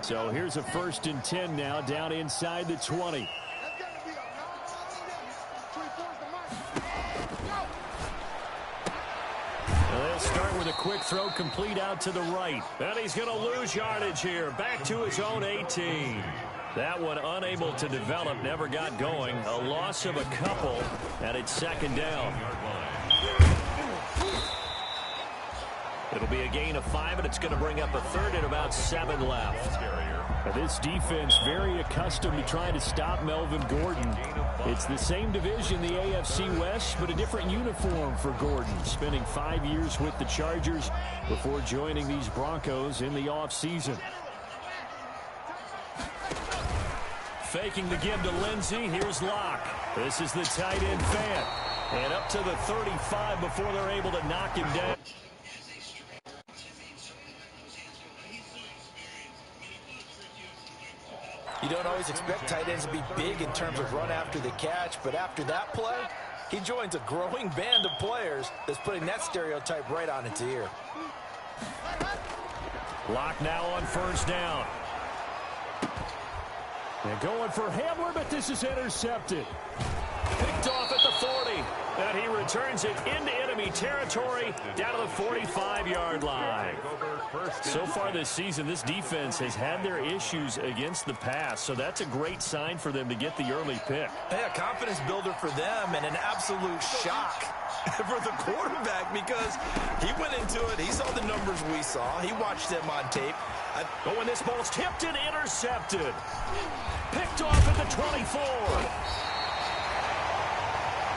So here's a 1st and 10 now, down inside the 20. They'll start with a quick throw complete out to the right. And he's going to lose yardage here. Back to his own 18. That one unable to develop, never got going. A loss of a couple, and it's 2nd down. It'll be a gain of 5, and it's going to bring up a 3rd and about 7 left. Now this defense very accustomed to trying to stop Melvin Gordon. It's the same division, the AFC West, but a different uniform for Gordon, spending 5 years with the Chargers before joining these Broncos in the offseason. Faking the give to Lindsey. Here's Locke. This is the tight end fan. And up to the 35 before they're able to knock him down. You don't always expect tight ends to be big in terms of run after the catch, but after that play, he joins a growing band of players that's putting that stereotype right on its ear. Locke now on 1st down. They're going for Hamler, but this is intercepted. Picked off at the 40. And he returns it into enemy territory down to the 45-yard line. So far this season, this defense has had their issues against the pass, so that's a great sign for them to get the early pick. Hey, a confidence builder for them and an absolute shock for the quarterback because he went into it. He saw the numbers we saw. He watched them on tape. But when this ball's tipped and intercepted. Picked off at the 24.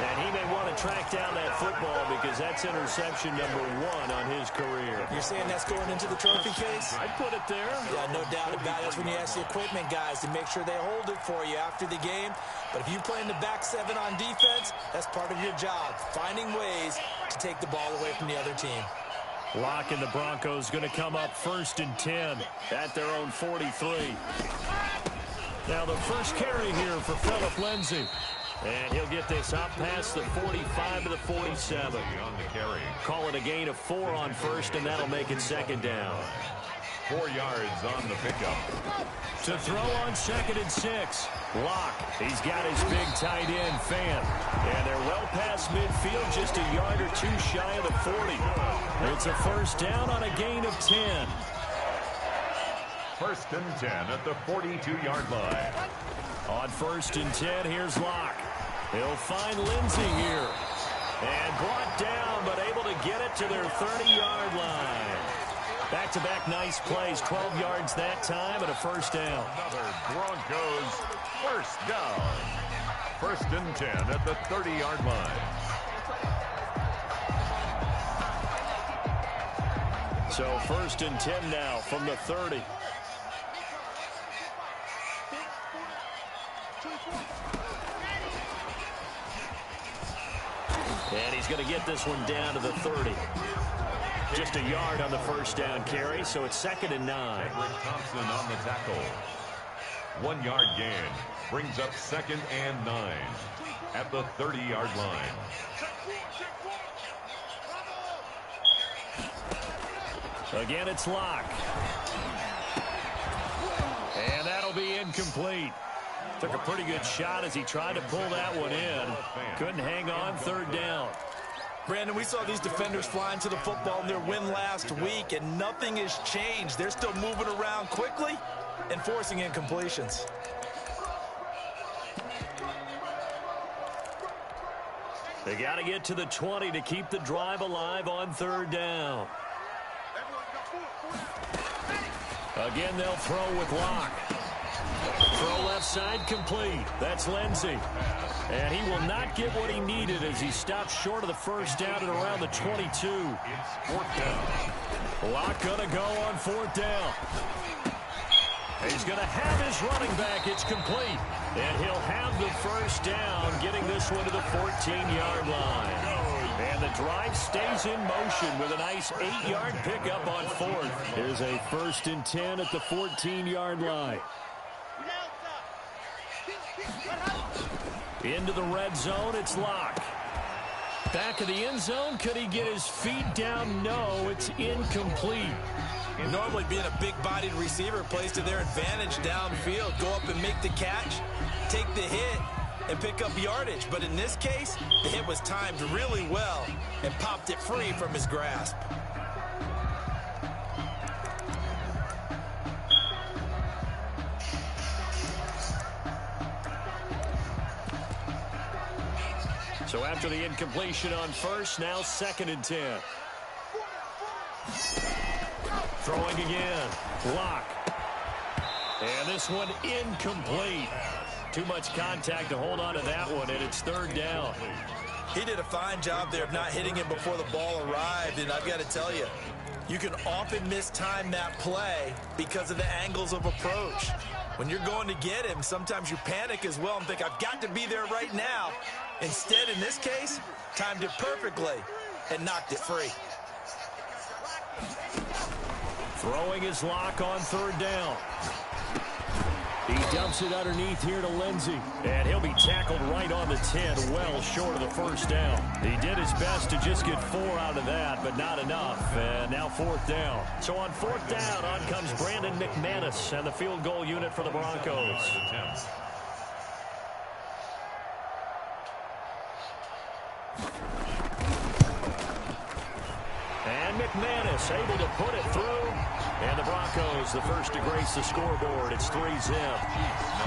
And he may want to track down that football because that's interception number 1 on his career. You're saying that's going into the trophy case? I'd put it there. Yeah, no doubt about it. That's when you ask the equipment guys to make sure they hold it for you after the game. But if you play in the back 7 on defense, that's part of your job, finding ways to take the ball away from the other team. Locke and the Broncos going to come up 1st and 10 at their own 43. Now the first carry here for Phillip Lindsay. And he'll get this up past the 45 to the 47. Call it a gain of 4 on 1st, and that'll make it 2nd down. 4 yards on the pickup. To throw on 2nd and 6. Locke. He's got his big tight end fan. And they're well past midfield, just a yard or 2 shy of the 40. It's a 1st down on a gain of 10. 1st and 10 at the 42-yard line. On 1st and 10, here's Locke. He'll find Lindsey here. And brought down, but able to get it to their 30-yard line. Back-to-back nice plays, 12 yards that time, and a 1st down. Another Broncos 1st down. 1st and 10 at the 30-yard line. So 1st and 10 now from the 30. And he's going to get this one down to the 30. Just a yard on the 1st down carry, so it's 2nd and 9. Thompson on the tackle. 1 yard gain brings up 2nd and 9 at the 30-yard line. Again, it's Locke. And that'll be incomplete. Took a pretty good shot as he tried to pull that one in. Couldn't hang on, 3rd down. Brandon, we saw these defenders flying to the football in their win last week, and nothing has changed. They're still moving around quickly and forcing incompletions. They got to get to the 20 to keep the drive alive on 3rd down. Again, they'll throw with Locke. Throw left side complete. That's Lindsey. And he will not get what he needed as he stops short of the 1st down at around the 22. It's 4th down. Locke going to go on 4th down. He's going to have his running back. It's complete. And he'll have the 1st down, getting this one to the 14-yard line. And the drive stays in motion with a nice 8-yard pickup on 4th. Here's a 1st and 10 at the 14-yard line. Into the red zone, it's Locke. Back of the end zone. Could he get his feet down? No, it's incomplete. Normally being a big-bodied receiver plays to their advantage downfield. Go up and make the catch, take the hit, and pick up yardage. But in this case, the hit was timed really well and popped it free from his grasp. So after the incompletion on first, now 2nd and 10. Throwing again. Block. And this one incomplete. Too much contact to hold on to that one, and it's 3rd down. He did a fine job there of not hitting him before the ball arrived, and I've got to tell you, you can often mistime that play because of the angles of approach. When you're going to get him, sometimes you panic as well and think, I've got to be there right now. Instead, in this case, timed it perfectly and knocked it free. Throwing his lock on 3rd down. He dumps it underneath here to Lindsey. And he'll be tackled right on the 10, well short of the 1st down. He did his best to just get 4 out of that, but not enough. And now 4th down. So on 4th down, on comes Brandon McManus and the field goal unit for the Broncos. And McManus able to put it through. And the Broncos, the first to grace the scoreboard. It's 3-zip.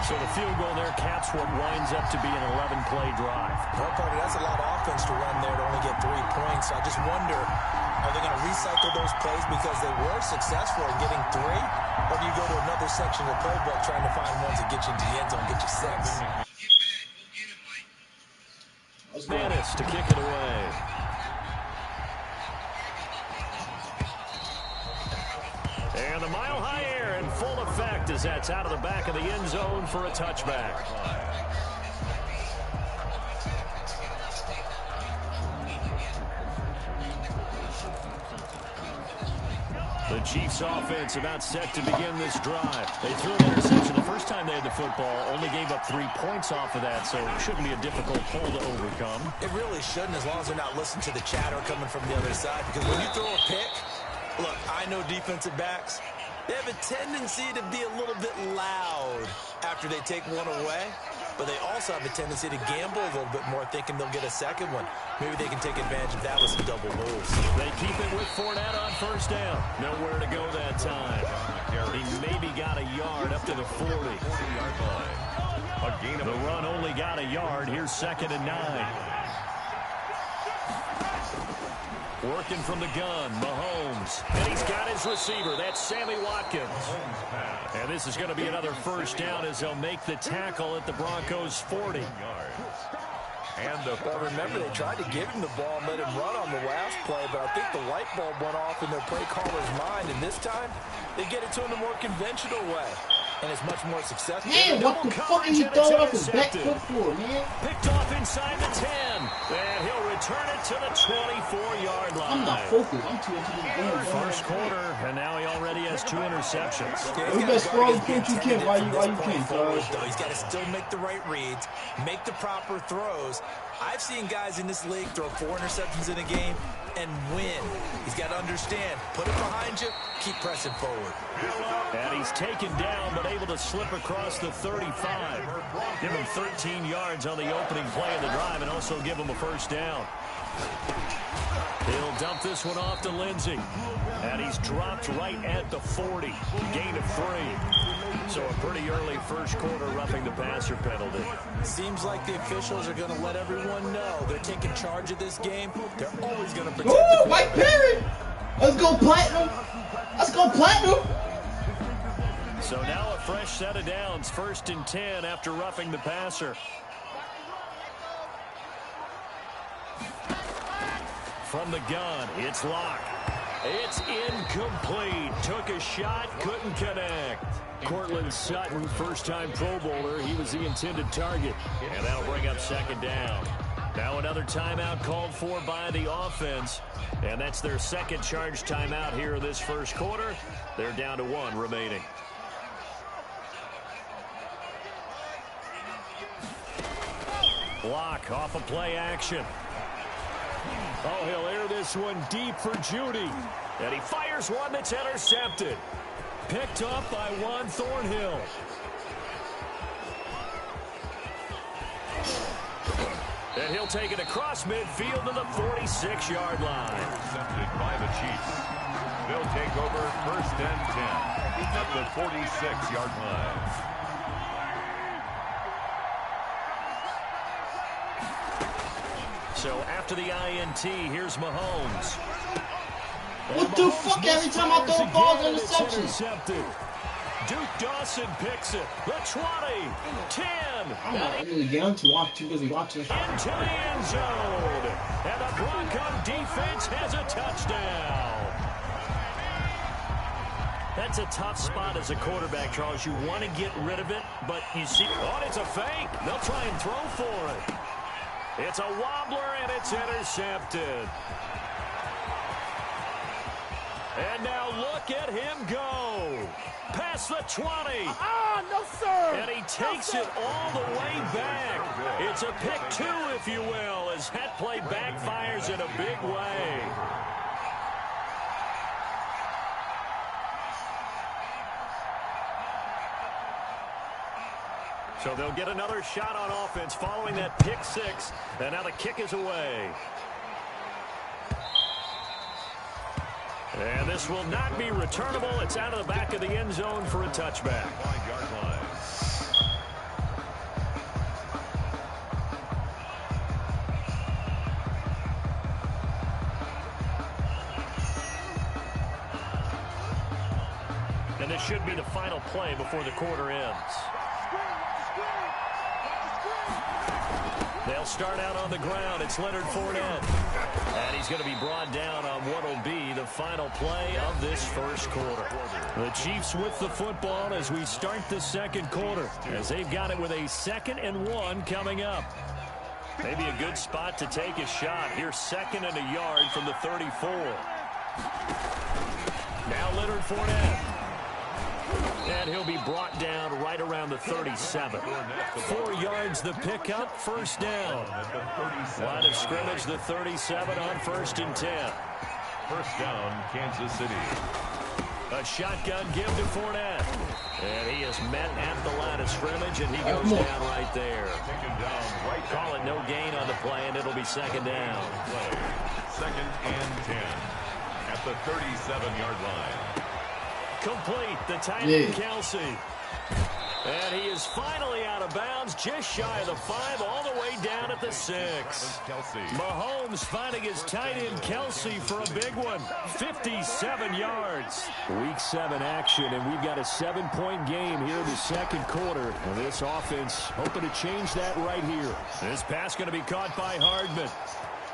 So the field goal there caps what winds up to be an 11-play drive. Well, Parker, that's a lot of offense to run there to only get 3 points. I just wonder, are they going to recycle those plays because they were successful in getting 3? Or do you go to another section of the playbook trying to find ones that get you into the end zone, get you 6? McManus to kick it away. And the mile-high air in full effect as that's out of the back of the end zone for a touchback. The Chiefs offense about set to begin this drive. They threw an interception the first time they had the football, only gave up 3 points off of that, so it shouldn't be a difficult pull to overcome. It really shouldn't, as long as they're not listening to the chatter coming from the other side, because when you throw a pick, look, I know defensive backs, they have a tendency to be a little bit loud after they take one away, but they also have a tendency to gamble a little bit more, thinking they'll get a second one. Maybe they can take advantage of that with some double moves. They keep it with Fournette on 1st down. Nowhere to go that time. He maybe got a yard up to the 40. The run only got a yard. Here's 2nd and 9. Working from the gun, Mahomes. And he's got his receiver. That's Sammy Watkins. And this is going to be another 1st down as they'll make the tackle at the Broncos' 40. Well, remember, they tried to give him the ball and let him run on the last play, but I think the light bulb went off in their play caller's mind, and this time they get it to him the more conventional way, and it's much more successful. Man, what the fuck are you throwing off his back foot for, man? Picked off inside the 10, and he'll return it to the 24-yard line. I'm not focused. I'm too into this game. First quarter, and now he already has 2 interceptions. You best throw the pitch you can while you can, though. He's got to still make the right reads, make the proper throws. I've seen guys in this league throw 4 interceptions in a game and win. He's got to understand, put it behind you, keep pressing forward. And he's taken down, but able to slip across the 35. Give him 13 yards on the opening play of the drive and also give him a 1st down. He'll dump this one off to Lindsey. And he's dropped right at the 40. Gain of 3. So a pretty early first quarter roughing the passer penalty. Seems like the officials are going to let everyone know they're taking charge of this game. They're always going to protect the Mike Perry! Let's go Platinum! Let's go Platinum! So now a fresh set of downs. 1st and 10 after roughing the passer. From the gun, it's Locke. It's incomplete. Took a shot, couldn't connect. Cortland Sutton, first-time Pro Bowler. He was the intended target. And that'll bring up 2nd down. Now another timeout called for by the offense. And that's their 2nd charge timeout here in this first quarter. They're down to 1 remaining. Locke off a play action. Oh, he'll air this one deep for Judy. And he fires one that's intercepted. Picked up by Juan Thornhill. And he'll take it across midfield to the 46-yard line. Intercepted by the Chiefs. They'll take over 1st and 10 at the 46-yard line. So after the INT, here's Mahomes. What the fuck? Every time I throw the ball, interception. Intercepted. Duke Dawson picks it. The 20, 10. I'm not really getting too busy watching this. Into the end zone. And the Bronco defense has a touchdown. That's a tough spot as a quarterback, Charles. You want to get rid of it, but you see, oh, it's a fake. They'll try and throw for it. It's a wobbler, and it's intercepted. And now look at him go. Past the 20. No, sir. And he takes it all the way back. It's a pick two, if you will, as that play backfires in a big way. So they'll get another shot on offense following that pick six. And now the kick is away. And this will not be returnable. It's out of the back of the end zone for a touchback. 5-yard line. And this should be the final play before the quarter ends. They'll start out on the ground. It's Leonard Fournette. And he's going to be brought down on what will be the final play of this first quarter. The Chiefs with the football as we start the second quarter, as they've got it with a 2nd and 1 coming up. Maybe a good spot to take a shot. Here's 2nd and a yard from the 34. Now Leonard Fournette. And he'll be brought down right around the 37. 4 yards the pickup, first down. Line of scrimmage, the 37 on 1st and 10. First down, Kansas City. A shotgun give to Fournette. And he is met at the line of scrimmage, and he goes down right there. Call it no gain on the play, and it'll be 2nd down. 2nd and 10 at the 37-yard line. Complete, the tight end, Kelsey. And he is finally out of bounds, just shy of the 5, all the way down at the 6. Mahomes finding his tight end, Kelsey, for a big one. 57 yards. Week 7 action, and we've got a 7-point game here in the second quarter. And this offense hoping to change that right here. This pass going to be caught by Hardman.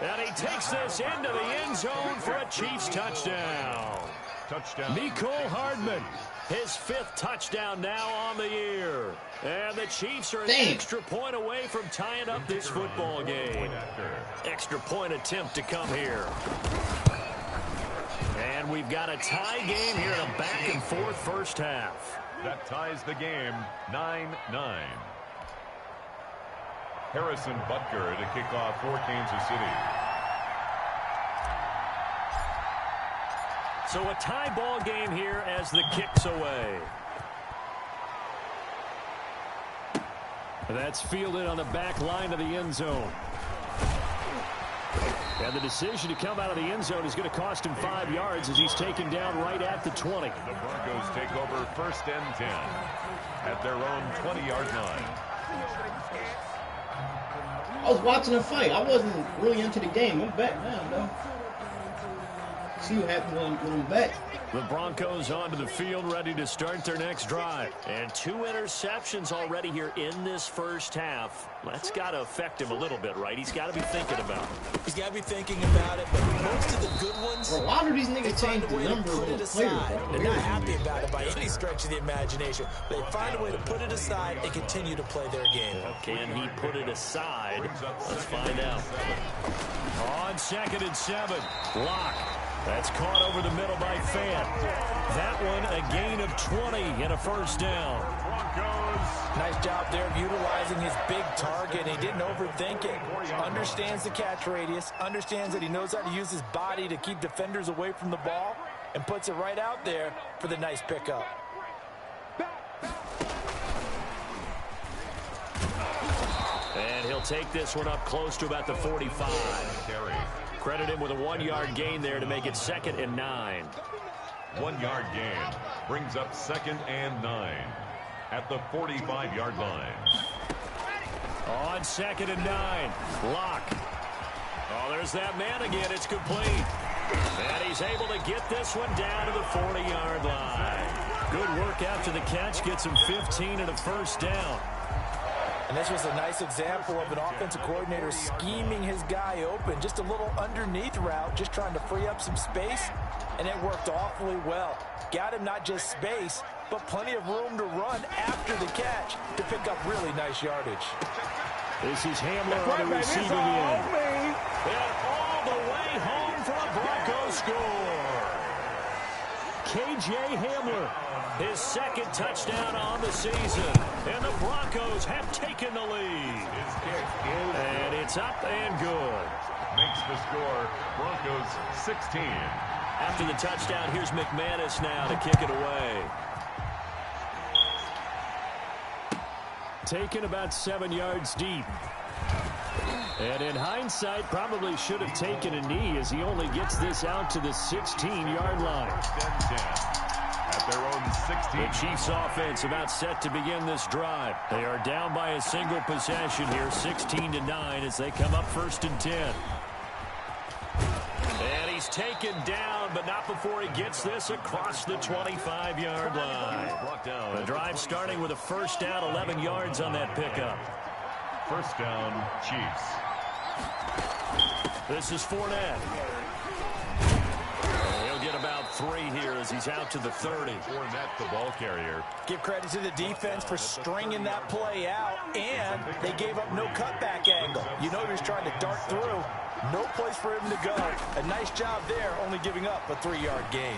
And he takes this into the end zone for a Chiefs touchdown. Mecole Hardman, his 5th touchdown now on the year. And the Chiefs are an extra point away from tying up this football game. Extra point attempt to come here. And we've got a tie game here in a back-and-forth first half. That ties the game 9-9. Harrison Butker to kick off for Kansas City. So a tie ball game here as the kick's away. That's fielded on the back line of the end zone. And the decision to come out of the end zone is going to cost him 5 yards as he's taken down right at the 20. The Broncos take over 1st and 10 at their own 20-yard line. I was watching the fight. I wasn't really into the game. I'm back now, though. See what happens when I'm back. The Broncos onto the field, ready to start their next drive. And 2 interceptions already here in this first half. That's got to affect him a little bit, right? He's got to be thinking about it. He's got to be thinking about it, but most of the good ones, well, a lot of these niggas change the number put of it the aside. players. They're not happy about it by any stretch of the imagination. They find a way to put it aside and continue to play their game. Can he put it aside? Let's find out. On 2nd and 7, Locke. That's caught over the middle by Fant. That one a gain of 20 and a first down. Broncos Nice job there of utilizing his big target. He didn't overthink it. Understands the catch radius, understands that he knows how to use his body to keep defenders away from the ball, and puts it right out there for the nice pickup. And he'll take this one up close to about the 45. Credit him with a 1-yard gain there to make it 2nd and 9. 1-yard gain brings up 2nd and 9 at the 45-yard line. On 2nd and 9, Locke. Oh, there's that man again. It's complete. And he's able to get this one down to the 40-yard line. Good work after the catch. Gets him 15 and a first down. And this was a nice example of an offensive coordinator scheming his guy open. Just a little underneath route, just trying to free up some space, and it worked awfully well. Got him not just space, but plenty of room to run after the catch to pick up really nice yardage. This is Hamler on the receiving end. And all the way home for a Bronco score. K.J. Hamler, his 2nd touchdown on the season. And the Broncos have taken the lead. And it's up and good. Makes the score Broncos 16. After the touchdown, here's McManus now to kick it away. Taken about 7 yards deep. And in hindsight, probably should have taken a knee as he only gets this out to the 16-yard line. At their own 16. The Chiefs offense about set to begin this drive. They are down by a single possession here, 16-9 as they come up 1st and 10. And he's taken down, but not before he gets this across the 25-yard line. The drive starting with a first down, 11 yards on that pickup. First down, Chiefs. This is Fournette. He'll get about 3 here as he's out to the 30. Fournette, the ball carrier. Give credit to the defense for stringing that play out, and they gave up no cutback angle. You know he was trying to dart through. No place for him to go. A nice job there, only giving up a 3-yard gain.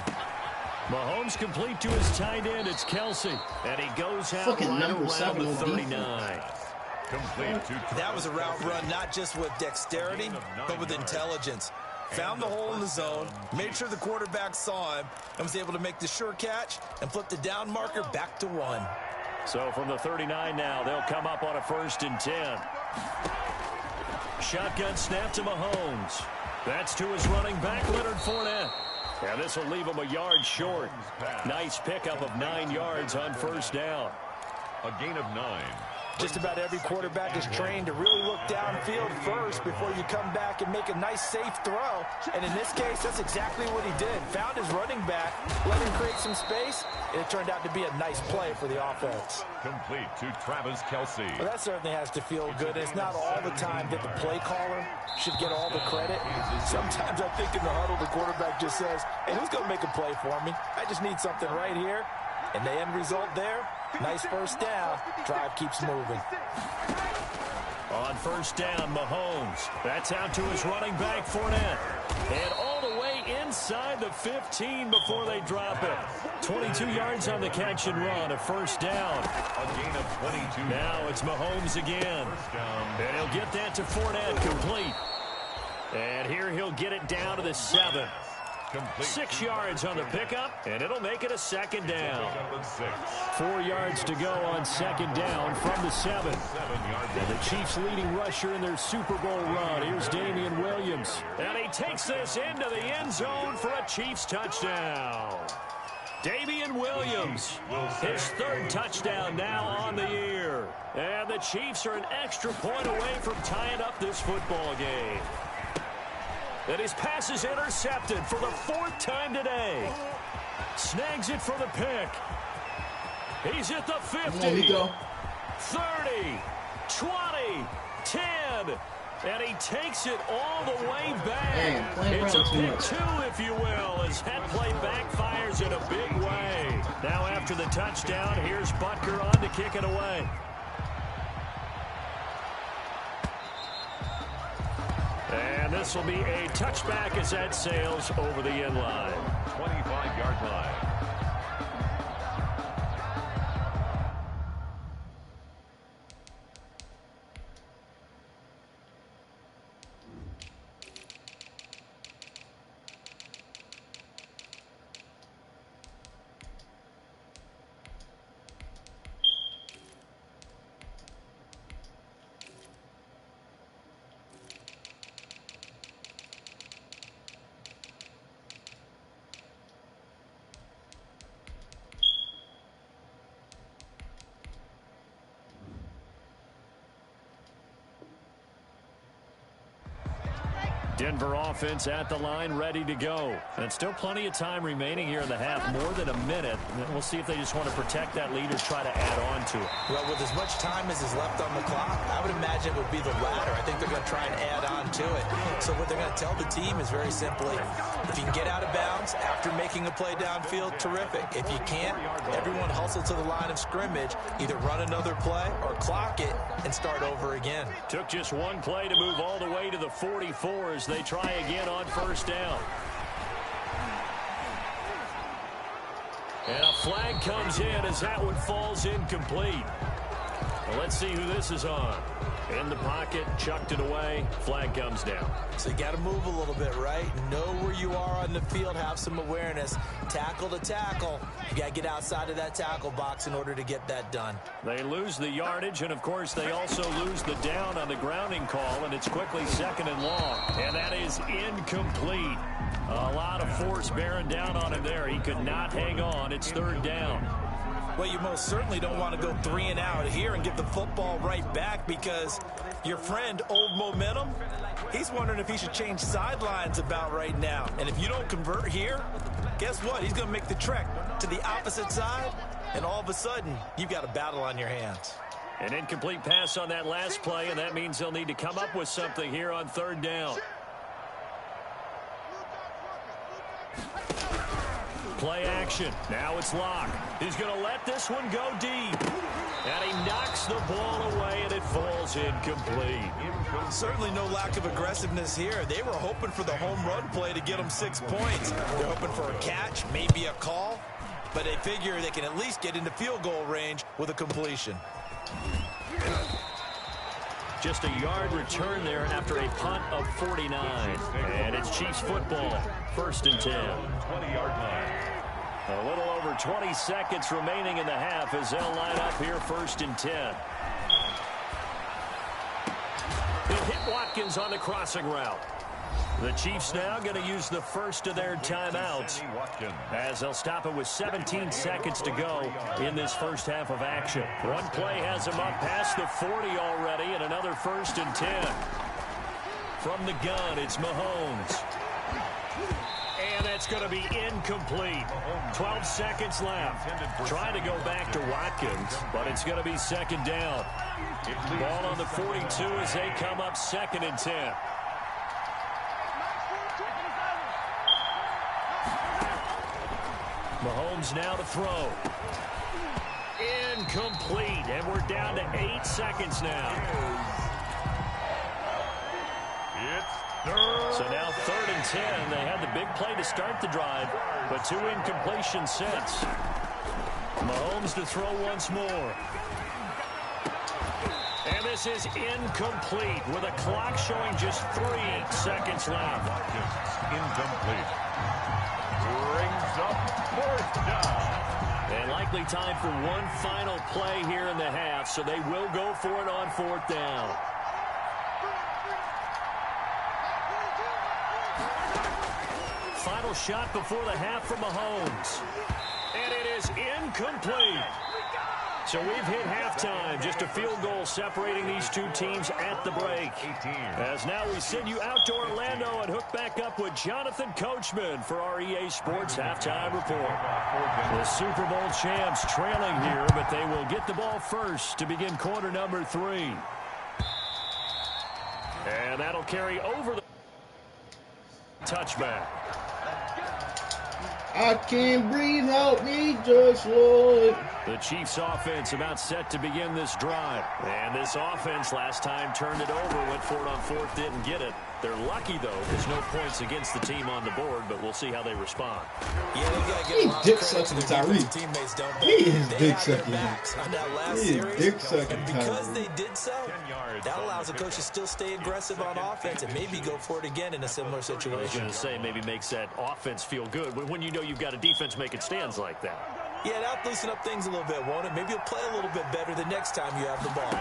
Mahomes complete to his tight end. It's Kelsey. And he goes out right around the 39. That was a route run not just with dexterity, but with intelligence. Found the hole in the zone, made sure the quarterback saw him, and was able to make the sure catch and flip the down marker back to 1. So from the 39 now, they'll come up on a 1st and 10. Shotgun snap to Mahomes. That's to his running back, Leonard Fournette. And this will leave him a yard short. Nice pickup of 9 yards on first down. A gain of 9. Just about every quarterback is trained to really look downfield first before you come back and make a nice, safe throw. And in this case, that's exactly what he did. Found his running back, let him create some space, and it turned out to be a nice play for the offense. Complete to Travis Kelsey. Well, that certainly has to feel good. It's not all the time that the play caller should get all the credit. Sometimes I think in the huddle, the quarterback just says, hey, who's going to make a play for me? I just need something right here. And the end result there, nice first down. Drive keeps moving. On first down, Mahomes. That's out to his running back, Fournette. And all the way inside the 15 before they drop it. 22 yards on the catch and run, a first down. A gain of 22. Now it's Mahomes again. And he'll get that to Fournette, complete. And here he'll get it down to the 7. 6 yards on the pickup, and it'll make it a 2nd down. 4 yards to go on 2nd down from the 7. And the Chiefs leading rusher in their Super Bowl run. Here's Damian Williams. And he takes this into the end zone for a Chiefs touchdown. Damian Williams, his 3rd touchdown now on the year. And the Chiefs are an extra point away from tying up this football game. And his pass is intercepted for the 4th time today. Snags it for the pick. He's at the 50, 30, 20, 10, and he takes it all the way back. It's a pick 2, if you will, as that play backfires in a big way. Now after the touchdown, here's Butker on to kick it away. And this will be a touchback as that sails over the end line. 25-yard line. Denver offense at the line, ready to go. And still plenty of time remaining here in the half, more than a minute. We'll see if they just want to protect that lead or try to add on to it. Well, with as much time as is left on the clock, I would imagine it would be the latter. I think they're going to try and add on to it. So what they're going to tell the team is very simply, if you can get out of bounds after making a play downfield, terrific. If you can't, everyone hustle to the line of scrimmage, either run another play or clock it and start over again. Took just one play to move all the way to the 44 as they try again on first down. And a flag comes in as that one falls incomplete. Well, let's see who this is on. In the pocket, chucked it away, flag comes down. So you got to move a little bit, right? Know where you are on the field, have some awareness. Tackle to tackle. You got to get outside of that tackle box in order to get that done. They lose the yardage, and of course they also lose the down on the grounding call, and it's quickly second and long. And that is incomplete. A lot of force bearing down on him there. He could not hang on. It's third down. Well, you most certainly don't want to go 3 and out here and give the football right back, because your friend, Old Momentum, he's wondering if he should change sidelines about right now. And if you don't convert here, guess what? He's going to make the trek to the opposite side, and all of a sudden, you've got a battle on your hands. An incomplete pass on that last play, and that means they'll need to come up with something here on third down. Play action. Now it's Locke. He's going to let this one go deep. And he knocks the ball away, and it falls incomplete. Certainly no lack of aggressiveness here. They were hoping for the home run play to get them 6 points. They're hoping for a catch, maybe a call, but they figure they can at least get into field goal range with a completion. Just a yard return there after a punt of 49. And it's Chiefs football. First and 10. 20-yard line. A little over 20 seconds remaining in the half as they'll line up here first and 10. They hit Watkins on the crossing route. The Chiefs now going to use the first of their timeouts as they'll stop it with 17 seconds to go in this first half of action. One play has them up past the 40 already, and another first and 10. From the gun, it's Mahomes. And that's going to be incomplete. 12 seconds left. Trying to go back to Watkins, but it's going to be second down. Ball on the 42 as they come up second and 10. Mahomes now to throw. Incomplete, and we're down to 8 seconds now. So now third and 10. They had the big play to start the drive, but 2 incompletions since. Mahomes to throw once more. And this is incomplete with a clock showing just 3 seconds left. Incomplete. Brings up fourth down. And likely time for one final play here in the half, so they will go for it on fourth down. Final shot before the half from Mahomes. And it is incomplete. So we've hit halftime. Just a field goal separating these two teams at the break. As now we send you out to Orlando and hook back up with Jonathan Coachman for our EA Sports Halftime Report. The Super Bowl champs trailing here, but they will get the ball first to begin quarter number 3. And that'll carry over the touchback. I can't breathe, help me, just Lord. The Chiefs offense about set to begin this drive. And this offense last time turned it over, went for it on fourth, didn't get it. They're lucky, though. There's no points against the team on the board, but we'll see how they respond. Yeah, they got to get a lot of credit to their teammates, don't they? He is dick sucking. On that last series, and because they did so, that allows the coach to still stay aggressive on offense and maybe go for it again in a similar situation. I was going to say, maybe makes that offense feel good when you know you've got a defense making stands like that. Yeah, that'll loosen up things a little bit, won't it? Maybe you'll play a little bit better the next time you have the ball.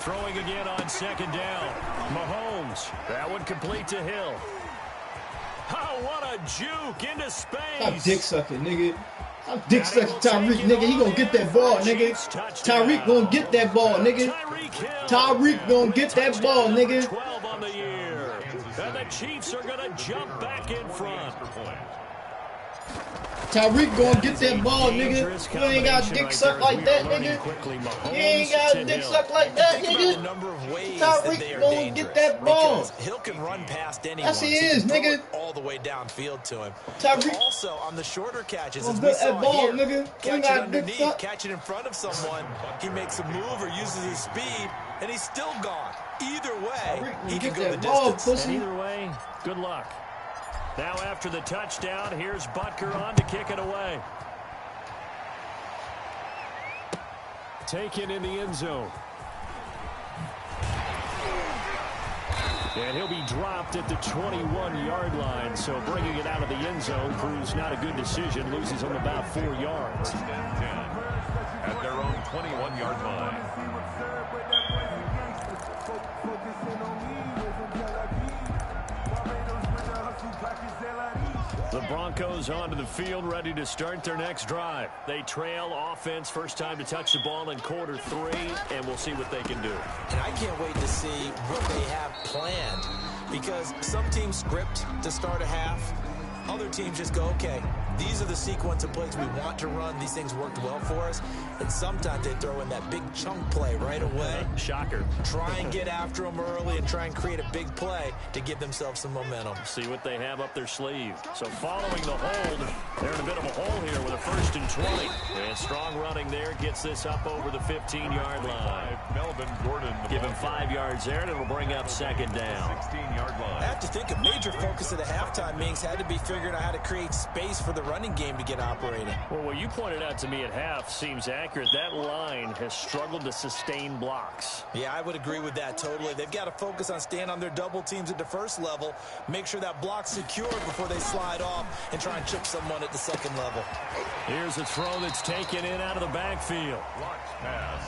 Throwing again on second down. Mahomes. That one complete to Hill. Oh, what a juke into space. I'm dick sucking, nigga. I'm dick sucking Tyreek, nigga. He gonna get that ball, nigga. Tyreek gonna get that ball, nigga. Tyreek gonna get that ball, nigga. 12 on the year. And Chiefs are going to jump back in front. Tyreek gonna get that ball, nigga. You ain't got dick suck like that, nigga. You ain't got dick suck like that, nigga. Tyreek gonna get that ball. Hill can run past anyone. Yes, he is, nigga. All the way downfield to him. Tyreek Also on the shorter catches, gonna as we get saw that ball, here, nigga. You ain't catch it got dick underneath, suck. catch it in front of someone. He makes a move or uses his speed, and he's still gone. Either way, he can go the distance. And either way, good luck. Now after the touchdown, here's Butker on to kick it away. Taken in the end zone. And he'll be dropped at the 21-yard line. So bringing it out of the end zone proves not a good decision. Loses him about 4 yards. First and 10 at their own 21-yard line. The Broncos onto the field, ready to start their next drive. They trail offense, first time to touch the ball in quarter 3, and we'll see what they can do. And I can't wait to see what they have planned, because some teams script to start a half. Other teams just go, okay, these are the sequence of plays we want to run. These things worked well for us. And sometimes they throw in that big chunk play right away. Shocker. Try and get after them early and try and create a big play to give themselves some momentum. See what they have up their sleeve. So following the hold, they're in a bit of a hole here with a 1st and 20. And strong running there gets this up over the 15-yard line. Melvin Gordon. Give him 5 yards there, and it'll bring up 2nd down. 16-yard line. I have to think a major focus of the halftime meetings had to be figuring out how to create space for the running game to get operating. Well, what you pointed out to me at half seems accurate. That line has struggled to sustain blocks. Yeah, I would agree with that totally. They've got to focus on staying on their double teams at the first level, make sure that block's secured before they slide off and try and chip someone at the second level. Here's a throw that's taken in out of the backfield.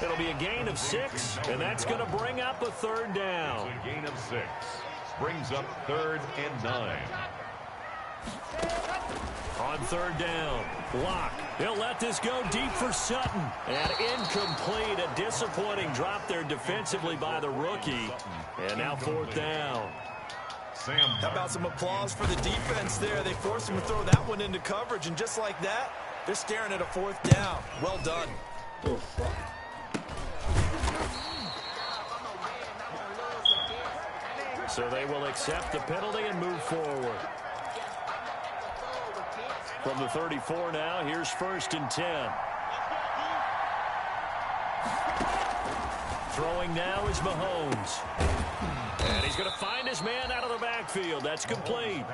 It'll be a gain of 6, and that's going to bring up a 3rd down. A gain of 6 brings up 3rd and 9. On 3rd down, Locke. He'll let this go deep for Sutton. And incomplete. A disappointing drop there defensively by the rookie. And now 4th down. How about some applause for the defense there? They forced him to throw that one into coverage, and just like that, they're staring at a 4th down. Well done. Oh, fuck. So they will accept the penalty and move forward. From the 34 now, here's 1st and 10. Throwing now is Mahomes. And he's going to find his man out of the backfield. That's complete.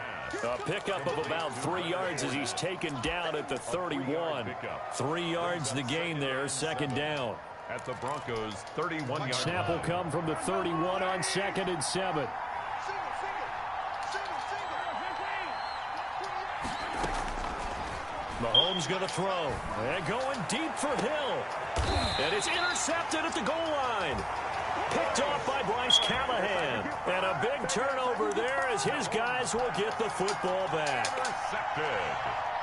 A pickup of about 3 yards as he's taken down at the 31. 3 yards the gain there, 2nd down. At the Broncos' 31-yard line. Snap will come from the 31 on 2nd and 7. Mahomes going to throw. And going deep for Hill. And it's intercepted at the goal line. Picked off by Bryce Callahan. And a big turnover there as his guys will get the football back.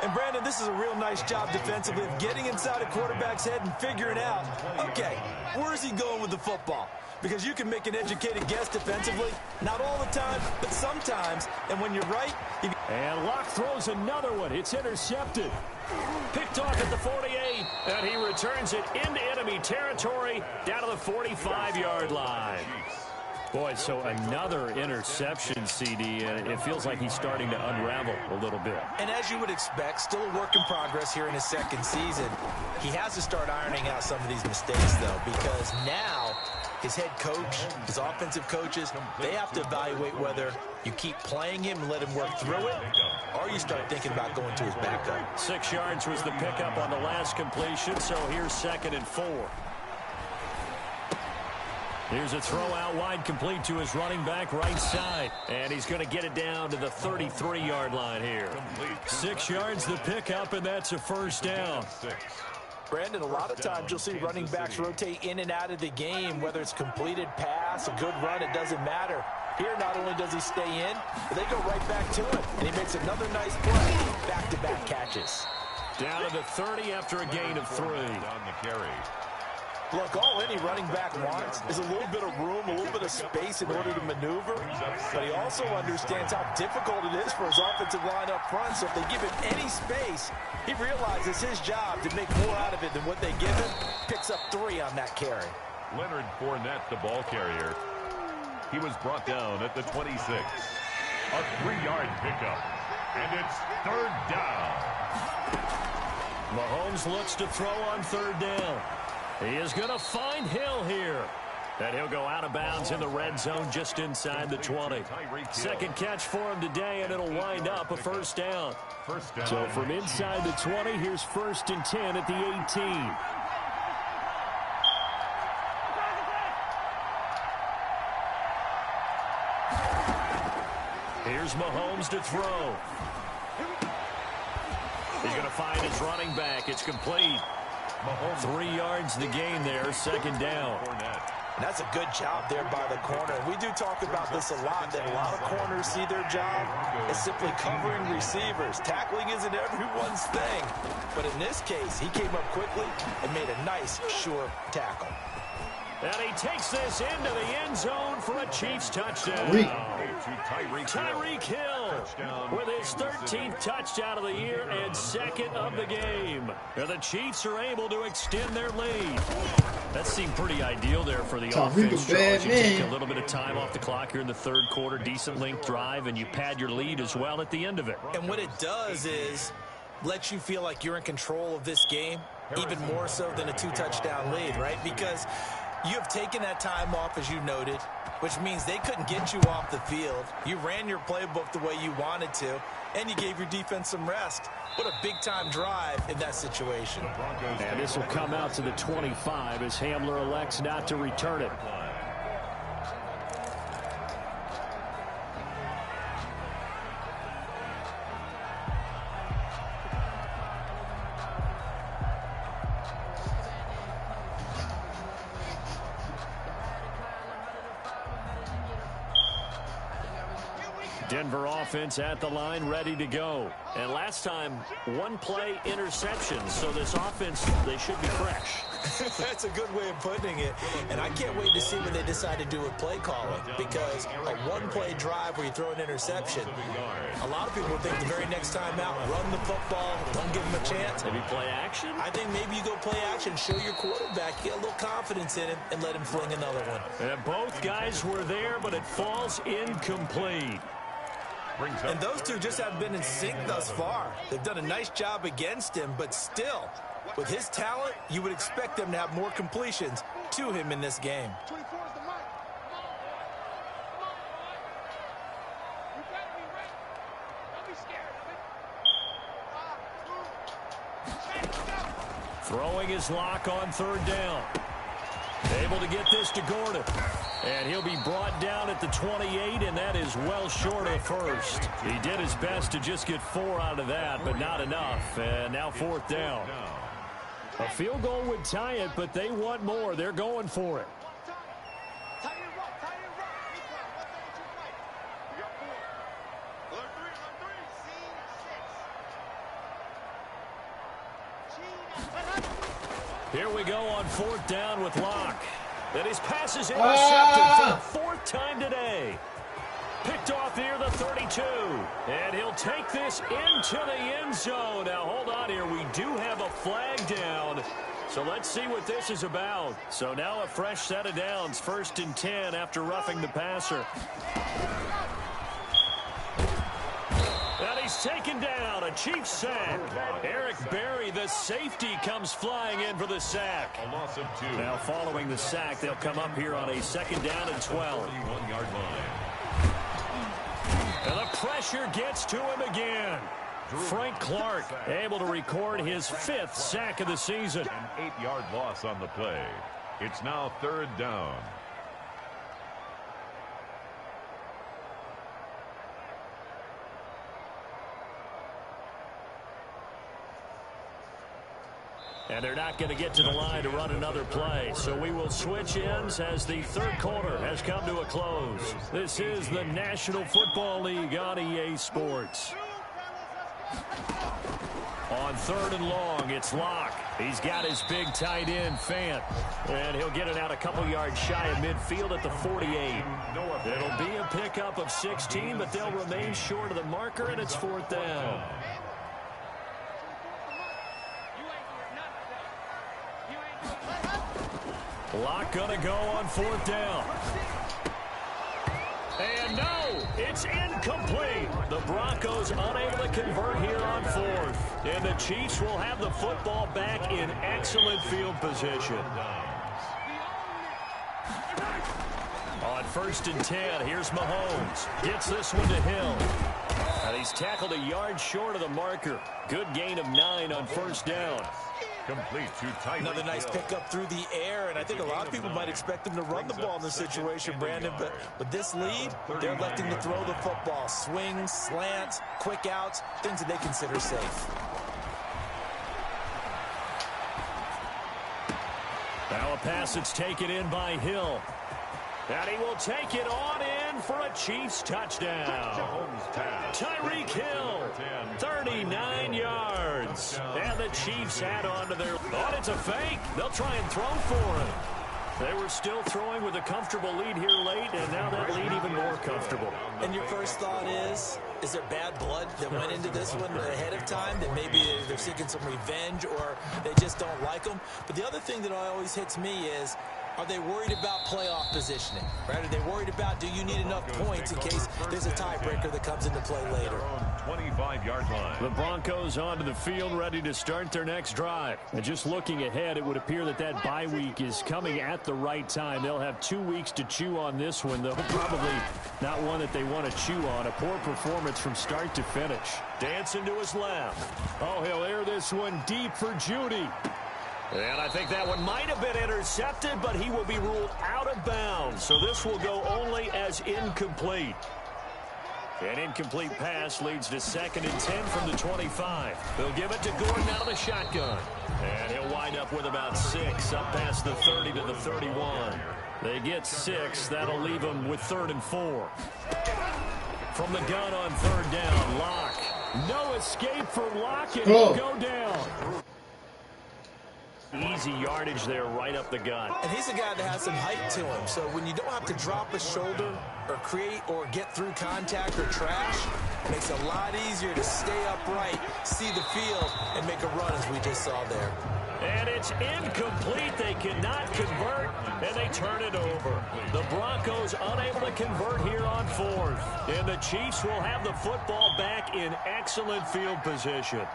And Brandon, this is a real nice job defensively of getting inside a quarterback's head and figuring out, okay, where is he going with the football? Because you can make an educated guess defensively. Not all the time, but sometimes. And when you're right, you... And Locke throws another one. It's intercepted. Picked off at the 48. And he returns it into enemy territory down to the 45-yard line. Boy, so another interception, CD, and it feels like he's starting to unravel a little bit. And as you would expect, still a work in progress here in his 2nd season. He has to start ironing out some of these mistakes, though, because now his head coach, his offensive coaches, they have to evaluate whether you keep playing him and let him work through it, or you start thinking about going to his backup. 6 yards was the pickup on the last completion, so here's 2nd and 4. Here's a throw out wide, complete to his running back right side. And he's going to get it down to the 33-yard line here. 6 yards the pickup, and that's a 1st down. Brandon, a lot of times you'll see running backs rotate in and out of the game, whether it's completed pass, a good run, it doesn't matter. Here, not only does he stay in, but they go right back to him. And he makes another nice play. Back-to-back catches. Down to the 30 after a gain of 3. On the carry. Look, all any running back wants is a little bit of room, a little bit of space in order to maneuver. But he also understands how difficult it is for his offensive line up front. So if they give him any space, he realizes his job to make more out of it than what they give him. Picks up 3 on that carry. Leonard Fournette, the ball carrier. He was brought down at the 26. A 3-yard pickup. And it's 3rd down. Mahomes looks to throw on 3rd down. He is going to find Hill here. And he'll go out of bounds in the red zone just inside the 20. Second catch for him today, and it'll wind up a 1st down. So from inside the 20, here's 1st and 10 at the 18. Here's Mahomes to throw. He's going to find his running back. It's complete. 3 yards the gain there, 2nd down. And that's a good job there by the corner. We do talk about this a lot, that a lot of corners see their job as simply covering receivers. Tackling isn't everyone's thing. But in this case, he came up quickly and made a nice, sure tackle. And he takes this into the end zone for a Chiefs touchdown. Tyreek Hill with his 13th touchdown of the year and 2nd of the game. And the Chiefs are able to extend their lead. That seemed pretty ideal there for the offense. You take a little bit of time off the clock here in the 3rd quarter, decent length drive, and you pad your lead as well at the end of it. And what it does is let you feel like you're in control of this game, even more so than a 2-touchdown lead, right? Because you have taken that time off, as you noted, which means they couldn't get you off the field. You ran your playbook the way you wanted to, and you gave your defense some rest. What a big-time drive in that situation. And this will come out to the 25 as Hamler elects not to return it. Denver offense at the line, ready to go. And last time, 1-play interception. So this offense, they should be fresh. That's a good way of putting it. And I can't wait to see what they decide to do with play calling. Because a 1-play drive where you throw an interception, a lot of people think the very next time out, run the football, don't give them a chance. Maybe play action? I think maybe you go play action, show your quarterback, get a little confidence in him, and let him fling another one. And both guys were there, but it falls incomplete. And those two just haven't been in sync thus far. They've done a nice job against him, but still, with his talent, you would expect them to have more completions to him in this game. Throwing his lock on 3rd down. Able to get this to Gordon. And he'll be brought down at the 28, and that is well short of 1st. He did his best to just get 4 out of that, but not enough. And now 4th down. A field goal would tie it, but they want more. They're going for it. Here we go on 4th down with Locke. And his pass is intercepted for the 4th time today. Picked off near the 32. And he'll take this into the end zone. Now, hold on here. We do have a flag down. So let's see what this is about. So now a fresh set of downs. 1st and 10 after roughing the passer. And he's taken down. A Chiefs sack. Eric Berry, the safety, comes flying in for the sack. A loss of 2. Now following the sack, they'll come up here on a 2nd down and 12. 31-yard line. And the pressure gets to him again. Frank Clark able to record his 5th sack of the season. An 8-yard loss on the play. It's now 3rd down. And they're not going to get to the line to run another play. So we will switch ends as the 3rd quarter has come to a close. This is the National Football League on EA Sports. On 3rd and long, it's Locke. He's got his big tight end, Fant. And he'll get it out a couple yards shy of midfield at the 48. It'll be a pickup of 16, but they'll remain short of the marker, and it's 4th down. Locke gonna go on 4th down. And no, it's incomplete. The Broncos unable to convert here on 4th. And the Chiefs will have the football back in excellent field position. On 1st and 10, here's Mahomes. Gets this one to Hill. And he's tackled a yard short of the marker. Good gain of 9 on 1st down. Complete to Tyreek. Another nice pickup through the air, and I think a lot of people might expect him to run the ball in this situation, Brandon, but with this lead, they're electing to throw the football. Swings, slants, quick outs, things that they consider safe. Now a pass that's taken in by Hill. And he will take it on in for a Chiefs touchdown. Tyreek Hill, 39 yards. And the Chiefs add on to their... Oh, it's a fake. They'll try and throw for him. They were still throwing with a comfortable lead here late, and now that lead even more comfortable. And your first thought is there bad blood that went into this one ahead of time? That maybe they're seeking some revenge or they just don't like them? But the other thing that always hits me is, are they worried about playoff positioning? Right? Are they worried about, do you need enough points in case there's a tiebreaker that comes into play later? 25-yard line. The Broncos onto the field, ready to start their next drive. And just looking ahead, it would appear that that bye week is coming at the right time. They'll have 2 weeks to chew on this one, though probably not one that they want to chew on. A poor performance from start to finish. Dancing to his left. Oh, he'll air this one deep for Judy. And I think that one might have been intercepted, but he will be ruled out of bounds. So this will go only as incomplete. An incomplete pass leads to 2nd and 10 from the 25. They'll give it to Gordon out of the shotgun. And he'll wind up with about 6 up past the 30 to the 31. They get 6. That'll leave them with 3rd and 4. From the gun on 3rd down, Locke. No escape for Locke, and he'll go down. Easy yardage there right up the gut. And he's a guy that has some height to him. So when you don't have to drop a shoulder or create or get through contact or trash, it makes it a lot easier to stay upright, see the field, and make a run as we just saw there. And it's incomplete. They cannot convert, and they turn it over. The Broncos unable to convert here on 4th. And the Chiefs will have the football back in excellent field position.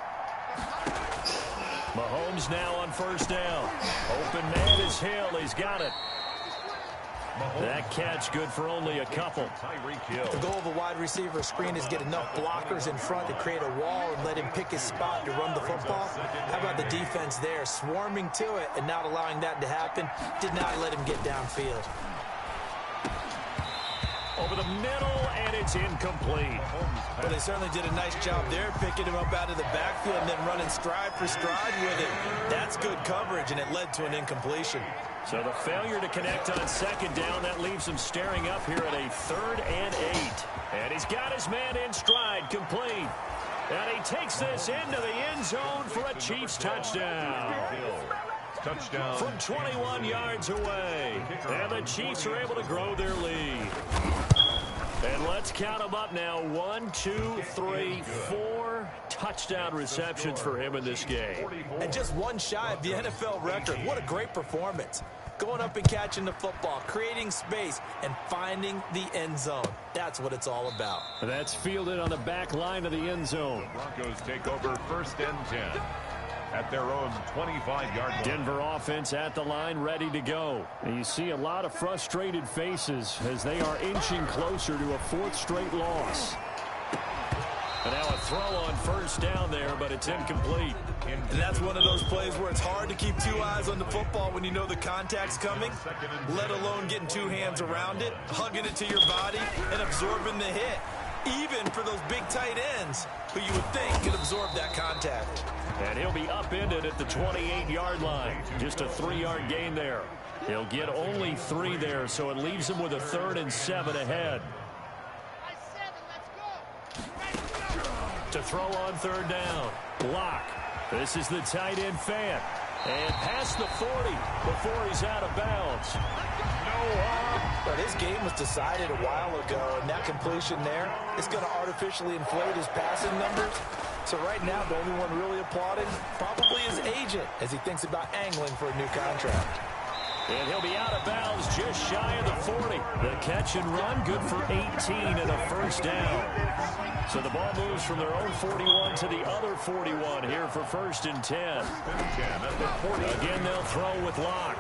Mahomes now on 1st down. Open man is Hill. He's got it. That catch good for only a couple. The goal of a wide receiver screen is get enough blockers in front to create a wall and let him pick his spot to run the football. How about the defense there, swarming to it and not allowing that to happen? Did not let him get downfield. Over the middle, and it's incomplete. Well, they certainly did a nice job there, picking him up out of the backfield and then running stride for stride with him. That's good coverage, and it led to an incompletion. So the failure to connect on 2nd down, that leaves him staring up here at a 3rd and 8. And he's got his man in stride, complete. And he takes this into the end zone for a Chiefs touchdown. Touchdown. From 21 yards away. And the Chiefs are able to grow their lead. And let's count them up now. 1, 2, 3, 4 touchdown receptions for him in this game. And just one shy of the NFL record. What a great performance. Going up and catching the football, creating space, and finding the end zone. That's what it's all about. That's fielded on the back line of the end zone. Broncos take over 1st and 10. At their own 25-yard line. Denver offense at the line, ready to go. And you see a lot of frustrated faces as they are inching closer to a 4th straight loss. And now a throw on 1st down there, but it's incomplete. And that's one of those plays where it's hard to keep 2 eyes on the football when you know the contact's coming, let alone getting 2 hands around it, hugging it to your body, and absorbing the hit. Even for those big tight ends who you would think could absorb that contact. And he'll be upended at the 28-yard line. Just a 3-yard gain there. He'll get only 3 there, so it leaves him with a 3rd and 7 ahead. To throw on third down. Block. This is the tight end Fant. And past the 40 before he's out of bounds. But this game was decided a while ago, and that completion there is going to artificially inflate his passing numbers. So right now, the only one really applauding probably his agent as he thinks about angling for a new contract. And he'll be out of bounds just shy of the 40. The catch and run, good for 18 and a first down. So the ball moves from their own 41 to the other 41 here for 1st and 10. Again, they'll throw with Locke.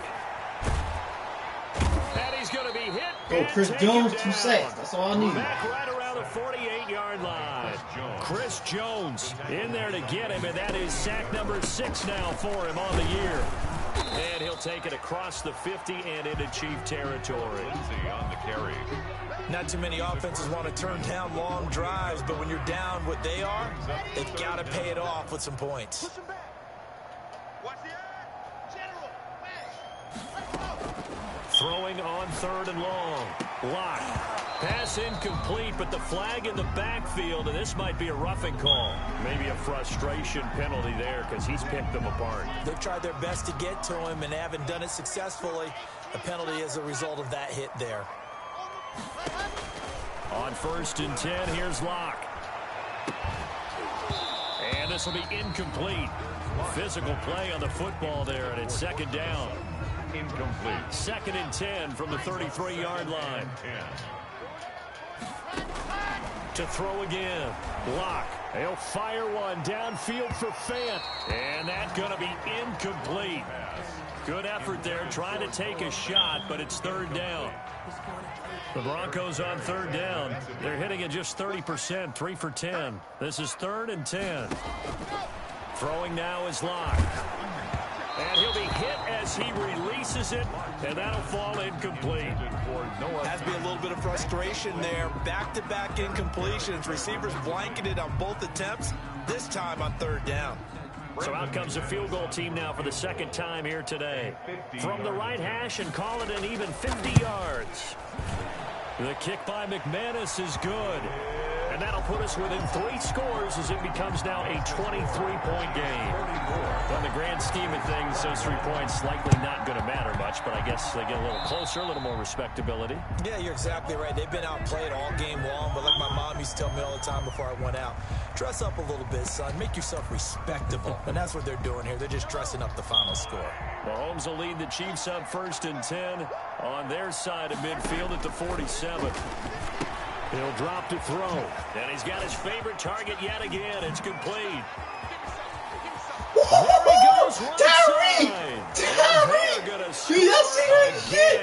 And he's going to be hit. Oh, Chris Jones, 2 sacks. That's all I need. Back right around the 48-yard line. Chris Jones in there to get him, and that is sack number 6 now for him on the year. And he'll take it across the 50 and into Chief territory. On the carry. Not too many offenses want to turn down long drives, but when you're down what they are, they've got to pay it off with some points. Throwing on 3rd and long. Block. Pass incomplete, but the flag in the backfield, and this might be a roughing call. Maybe a frustration penalty there because he's picked them apart. They've tried their best to get to him and haven't done it successfully. A penalty as a result of that hit there. On 1st and 10, here's Locke. And this will be incomplete. Physical play on the football there, and it's 2nd down. Incomplete. 2nd and 10 from the 33-yard line. To throw again. Block. He'll fire one downfield for Fant. And that's going to be incomplete. Good effort there trying to take a shot, but it's 3rd down. The Broncos on 3rd down. They're hitting at just 30%, 3 for 10. This is 3rd and 10. Throwing now is Locke. And he'll be hit as he releases it, and that'll fall incomplete. Has to be a little bit of frustration there. Back-to-back incompletions. Receivers blanketed on both attempts, this time on 3rd down. So out comes a field goal team now for the 2nd time here today. From the right hash and call it an even 50 yards. The kick by McManus is good. And that'll put us within 3 scores as it becomes now a 23-point game. On the grand scheme of things, those 3 points likely not going to matter much, but I guess they get a little closer, a little more respectability. Yeah, you're exactly right. They've been outplayed all game long, but like my mom used to tell me all the time before I went out, dress up a little bit, son. Make yourself respectable. And that's what they're doing here. They're just dressing up the final score. Mahomes will lead the Chiefs up 1st and 10 on their side of midfield at the 47. He'll drop to throw. And he's got his favorite target yet again. It's complete. There he goes. Tyreek! Tyreek! Do y'all see that shit?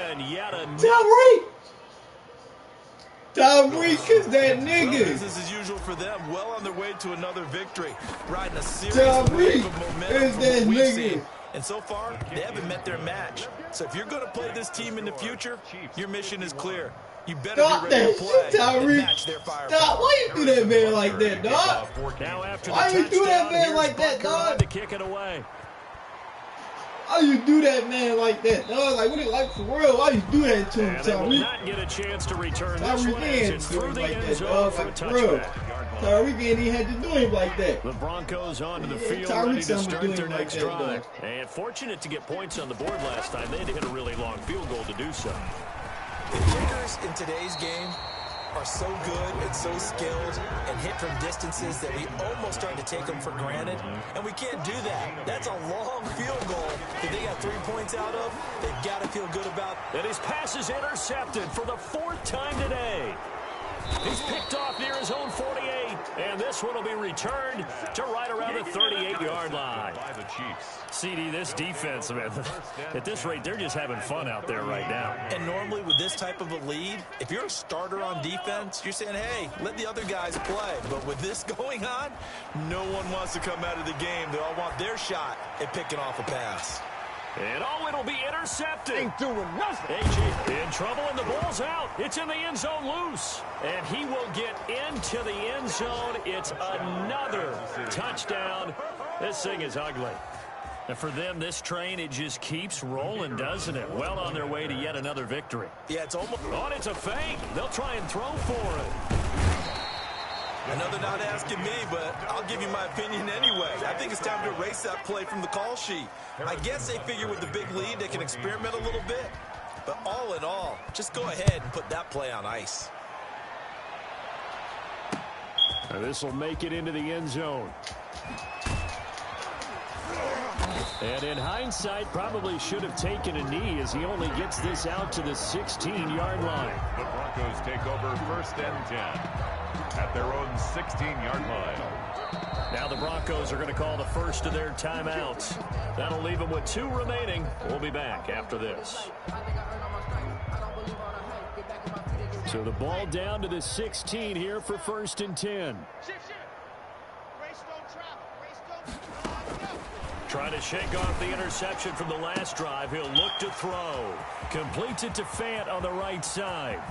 Tyreek is that nigga. Business as usual for them. Well on their way to another victory. Riding a series Tyreek of momentum is from that what we've nigga. seen. And so far, they haven't met their match. So if you're going to play this team in the future, your mission is clear. You better be ready to play and match their firepower. Stop. Why you do that man like that, dog? Now after Why the you do that touchdown, man here's like that, Bunker dog? on to kick it away. Why you do that man like that, dog? Like, what? Like, for real? Why you do that to him, And they will Tyreek? not get a chance to return this Tyreek one as ain't it's do through him the like end that, zone dog. for a Like, for real. touchback. Tyreek ain't even had to do him like that. The Broncos onto the field, Tyreek ready to something start doing their like next that, drive. And fortunate to get points on the board last time. They had to hit a really long field goal to do so. The kickers in today's game are so good and so skilled and hit from distances that we almost start to take them for granted, and we can't do that. That's a long field goal that they got 3 points out of. They've got to feel good about. And his pass is intercepted for the 4th time today. He's picked off near his own 48, and this one will be returned to right around the 38-yard line. By the Chiefs. CD, this defense, man, at this rate, they're just having fun out there right now. And normally with this type of a lead, if you're a starter on defense, you're saying, hey, let the other guys play. But with this going on, no one wants to come out of the game. They all want their shot at picking off a pass. And it'll be intercepted. Ain't doing nothing. AJ in trouble, and the ball's out. It's in the end zone loose. And he will get into the end zone. It's another touchdown. This thing is ugly. And for them, this train, it just keeps rolling, doesn't it? Well on their way to yet another victory. Yeah, it's almost. Oh, it's a fake. They'll try and throw for it. I know they're not asking me, but I'll give you my opinion anyway. I think it's time to erase that play from the call sheet. I guess they figure with the big lead they can experiment a little bit. But all in all, just go ahead and put that play on ice. This will make it into the end zone. And in hindsight, probably should have taken a knee as he only gets this out to the 16-yard line. The Broncos take over 1st and 10 at their own 16-yard line. Now the Broncos are going to call the first of their timeouts. That'll leave them with 2 remaining. We'll be back after this. So the ball down to the 16 here for 1st and 10. Trying to shake off the interception from the last drive. He'll look to throw. Completes it to Fant on the right side.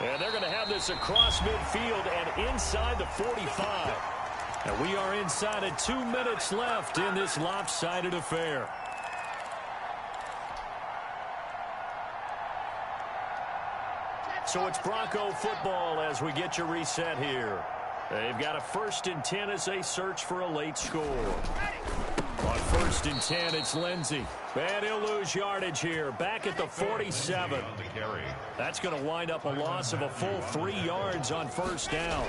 And they're going to have this across midfield and inside the 45. And we are inside of 2 minutes left in this lopsided affair. So it's Bronco football as we get you reset here. They've got a 1st and 10 as they search for a late score. On 1st and 10, it's Lindsey. And he'll lose yardage here. Back at the 47. That's going to wind up a loss of a full 3 yards on 1st down.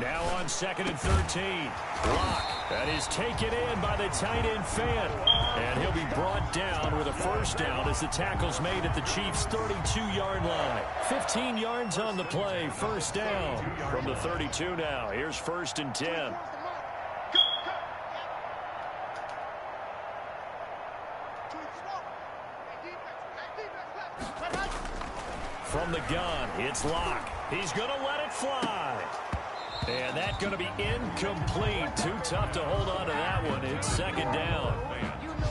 Now on 2nd and 13. Block. That is taken in by the tight end Fant. And he'll be brought down with a 1st down as the tackle's made at the Chiefs' 32-yard line. 15 yards on the play. 1st down from the 32 now. Here's 1st and 10. From the gun, it's Locke. He's going to let it fly. And that's going to be incomplete. Too tough to hold on to that one. It's 2nd down.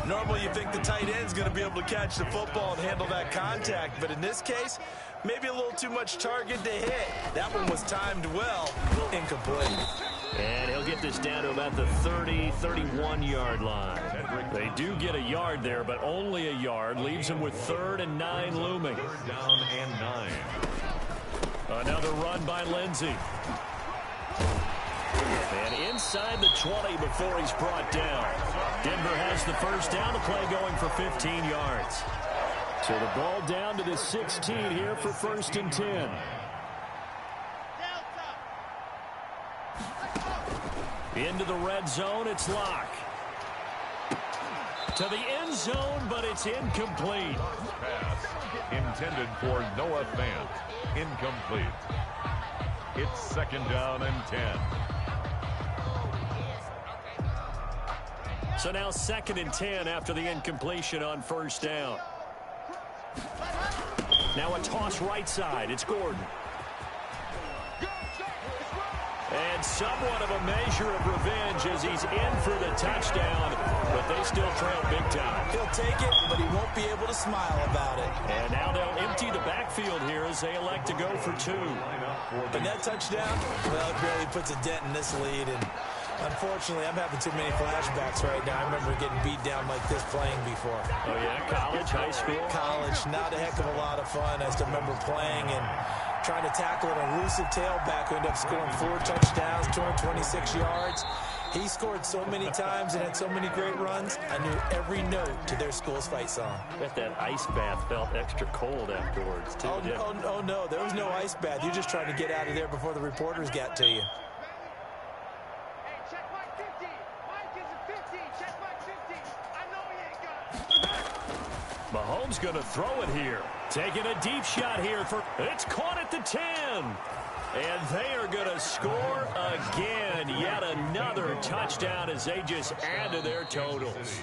Normally you think the tight end's going to be able to catch the football and handle that contact. But in this case, maybe a little too much target to hit. That one was timed well. Incomplete. And he'll get this down to about the 30, 31-yard line. They do get a yard there, but only a yard. Leaves him with 3rd and 9 looming. 3rd down and 9. Another run by Lindsey. And inside the 20 before he's brought down. Denver has the 1st down, the play going for 15 yards. So the ball down to the 16 here for 1st and 10. Into the red zone, it's Locke. To the end zone, but it's incomplete. Pass intended for Noah Fant. Incomplete. It's 2nd down and 10. So now 2nd and 10 after the incompletion on 1st down. Now a toss right side. It's Gordon. And somewhat of a measure of revenge as he's in for the touchdown, but they still trail big time. He'll take it, but he won't be able to smile about it. And now they'll empty the backfield here as they elect to go for 2. And that touchdown, well, it barely puts a dent in this lead. And unfortunately, I'm having too many flashbacks right now. I remember getting beat down like this playing before. Oh, yeah? College, high school? College, not a heck of a lot of fun. I still remember playing and trying to tackle an elusive tailback who ended up scoring 4 touchdowns, 226 yards. He scored so many times and had so many great runs. I knew every note to their school's fight song. Bet that ice bath felt extra cold afterwards, too. Oh, no, there was no ice bath. You're just trying to get out of there before the reporters got to you. Mahomes going to throw it here. Taking a deep shot here. It's caught at the 10. And they are going to score again. Yet another touchdown as they just add to their totals.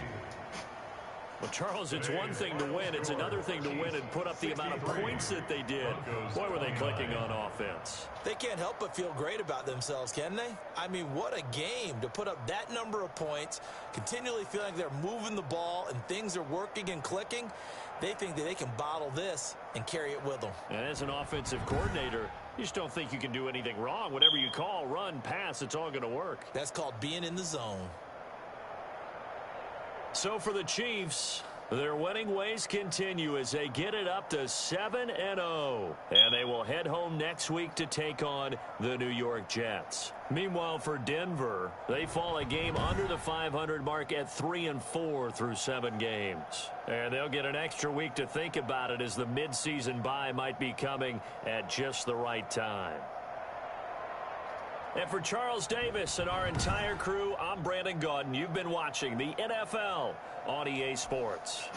Well, Charles, it's one thing to win. It's another thing to win and put up the amount of points that they did. Boy, were they clicking on offense. They can't help but feel great about themselves, can they? I mean, what a game to put up that number of points, continually feeling like they're moving the ball and things are working and clicking. They think that they can bottle this and carry it with them. And as an offensive coordinator, you just don't think you can do anything wrong. Whatever you call, run, pass, it's all going to work. That's called being in the zone. So for the Chiefs, Their winning ways continue as they get it up to 7-0. And they will head home next week to take on the New York Jets. Meanwhile, for Denver, they fall a game under the 500 mark at 3-4 through 7 games. And they'll get an extra week to think about it as the midseason bye might be coming at just the right time. And for Charles Davis and our entire crew, I'm Brandon Gaudin. You've been watching the NFL on EA Sports.